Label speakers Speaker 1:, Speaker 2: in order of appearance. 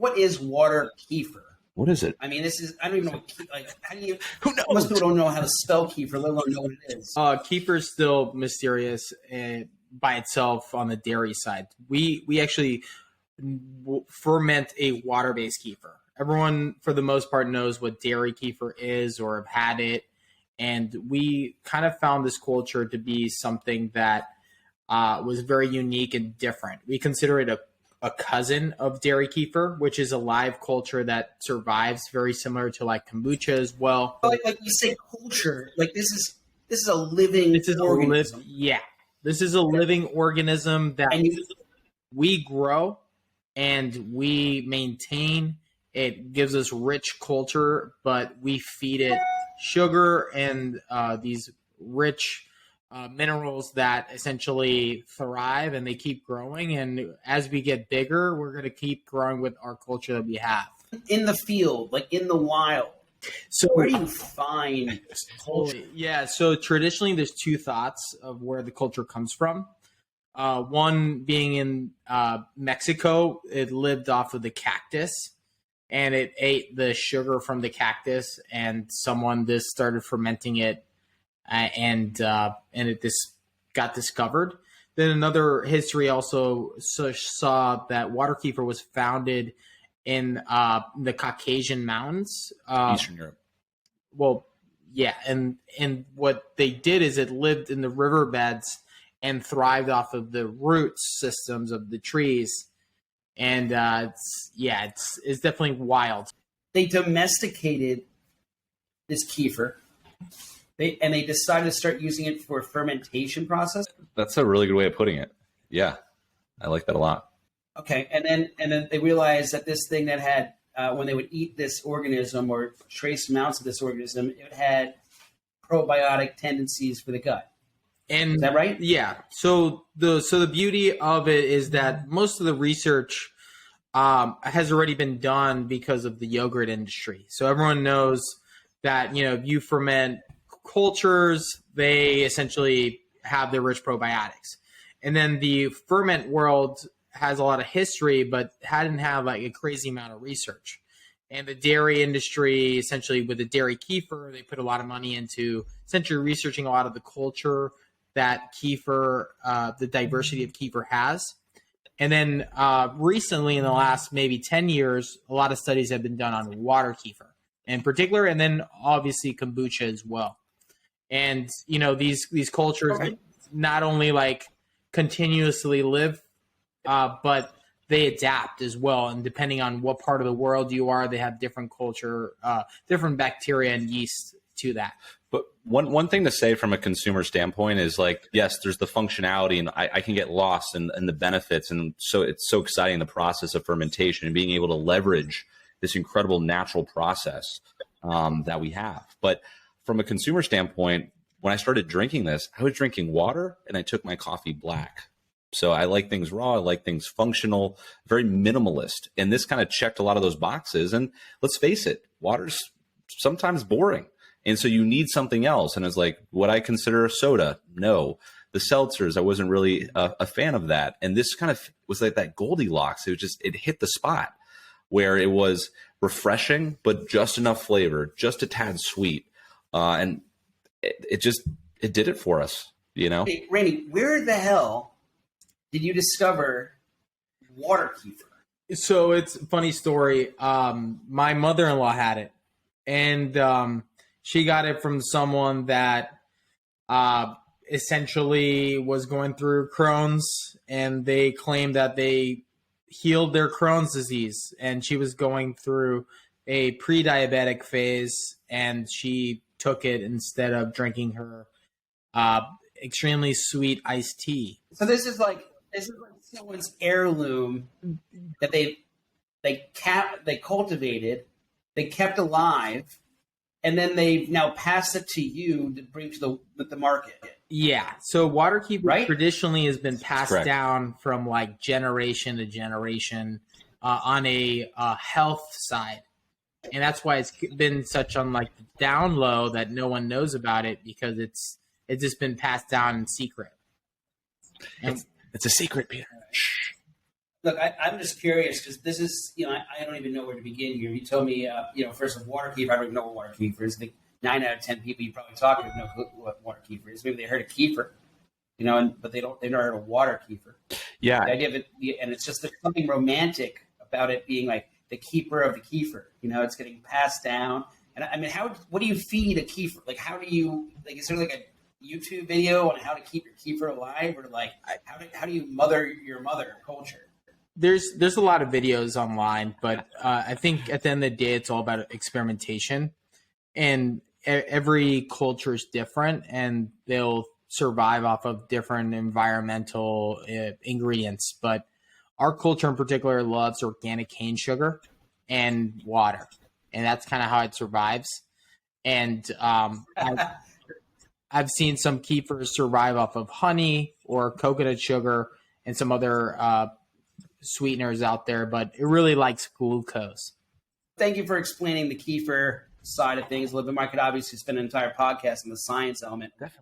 Speaker 1: what is water kefir?
Speaker 2: What is it?
Speaker 1: I mean, I don't even know how do you,
Speaker 2: Who knows?
Speaker 1: most people don't know how to spell kefir, let alone know what it is.
Speaker 3: Kefir is still mysterious by itself on the dairy side. We actually ferment a water-based kefir. Everyone, for the most part, knows what dairy kefir is or have had it. And we kind of found this culture to be something that was very unique and different. We consider it a cousin of dairy kefir, which is a live culture that survives, very similar to like kombucha as well.
Speaker 1: Like you say, culture. Like this is a living organism.
Speaker 3: This is a living organism that we grow and we maintain. It gives us rich culture, but we feed it sugar and these rich minerals that essentially thrive, and they keep growing. And as we get bigger, we're going to keep growing with our culture that we have.
Speaker 1: In the field, like in the wild. So where do you find culture?
Speaker 3: Yeah, so traditionally there's two thoughts of where the culture comes from. One being in Mexico, it lived off of the cactus, and it ate the sugar from the cactus, and someone just started fermenting it, and it got discovered. Then another history also saw that water kefir was founded in the Caucasian mountains,
Speaker 2: Eastern Europe.
Speaker 3: Well, yeah, and what they did is it lived in the riverbeds and thrived off of the root systems of the trees, and it's definitely wild.
Speaker 1: They domesticated this kefir. They decided to start using it for a fermentation process.
Speaker 2: That's a really good way of putting it. Yeah, I like that a lot.
Speaker 1: Okay, and then they realized that this thing that had when they would eat this organism or trace amounts of this organism, it had probiotic tendencies for the gut.
Speaker 3: And
Speaker 1: is that right?
Speaker 3: Yeah. So the beauty of it is that most of the research has already been done because of the yogurt industry. So everyone knows that if you ferment cultures, they essentially have the rich probiotics. And then the ferment world has a lot of history, but hadn't had like a crazy amount of research. And the dairy industry, essentially with the dairy kefir, they put a lot of money into essentially researching a lot of the culture that kefir, the diversity of kefir has. And then recently, in the last maybe 10 years, a lot of studies have been done on water kefir in particular, and then obviously kombucha as well. And these cultures not only like continuously live, but they adapt as well. And depending on what part of the world you are, they have different culture, different bacteria and yeast to that.
Speaker 2: But one thing to say from a consumer standpoint is like, yes, there's the functionality, and I can get lost in the benefits. And so it's so exciting, the process of fermentation and being able to leverage this incredible natural process that we have. But from a consumer standpoint, when I started drinking this, I was drinking water and I took my coffee black. So I like things raw. I like things functional, very minimalist. And this kind of checked a lot of those boxes. And let's face it, water's sometimes boring. And so you need something else. And it's like, would I consider a soda? No. The seltzers, I wasn't really a fan of that. And this kind of was like that Goldilocks. It hit the spot where it was refreshing, but just enough flavor, just a tad sweet. And it did it for us,
Speaker 1: Hey, Rany, where the hell did you discover water kefir?
Speaker 3: So it's a funny story. My mother-in-law had it, and she got it from someone that essentially was going through Crohn's, and they claimed that they healed their Crohn's disease. And she was going through a pre-diabetic phase, and she took it instead of drinking her extremely sweet iced tea.
Speaker 1: So this is like someone's heirloom that they cultivated, they kept alive, and then they've now passed it to you to bring to the market.
Speaker 3: Yeah. So water kefir traditionally has been passed
Speaker 2: Correct.
Speaker 3: down from like generation to generation on a health side. And that's why it's been such on like the down low that no one knows about it, because it's just been passed down in secret. And
Speaker 2: It's a secret, Peter. Shh.
Speaker 1: Look, I'm just curious because this is, I don't even know where to begin here. You told me, first of water kefir. I don't even know what water kefir is. I think 9 out of 10 people you probably talk to know what water kefir is. Maybe they heard of kefir, but they've never heard of water kefir.
Speaker 2: Yeah.
Speaker 1: The idea of it, and it's just there's something romantic about it being like the keeper of the kefir. It's getting passed down. And I mean, what do you feed a kefir? Like, how do you, like, is there like a YouTube video on how to keep your kefir alive, or like how do you mother your mother culture?
Speaker 3: There's a lot of videos online, but I think at the end of the day, it's all about experimentation, and every culture is different, and they'll survive off of different environmental ingredients. But our culture in particular loves organic cane sugar and water, and that's kind of how it survives. And I've seen some kefirs survive off of honey or coconut sugar and some other sweeteners out there, but it really likes glucose.
Speaker 1: Thank you for explaining the kefir side of things a little bit. I could obviously spend an entire podcast on the science element.
Speaker 2: Definitely.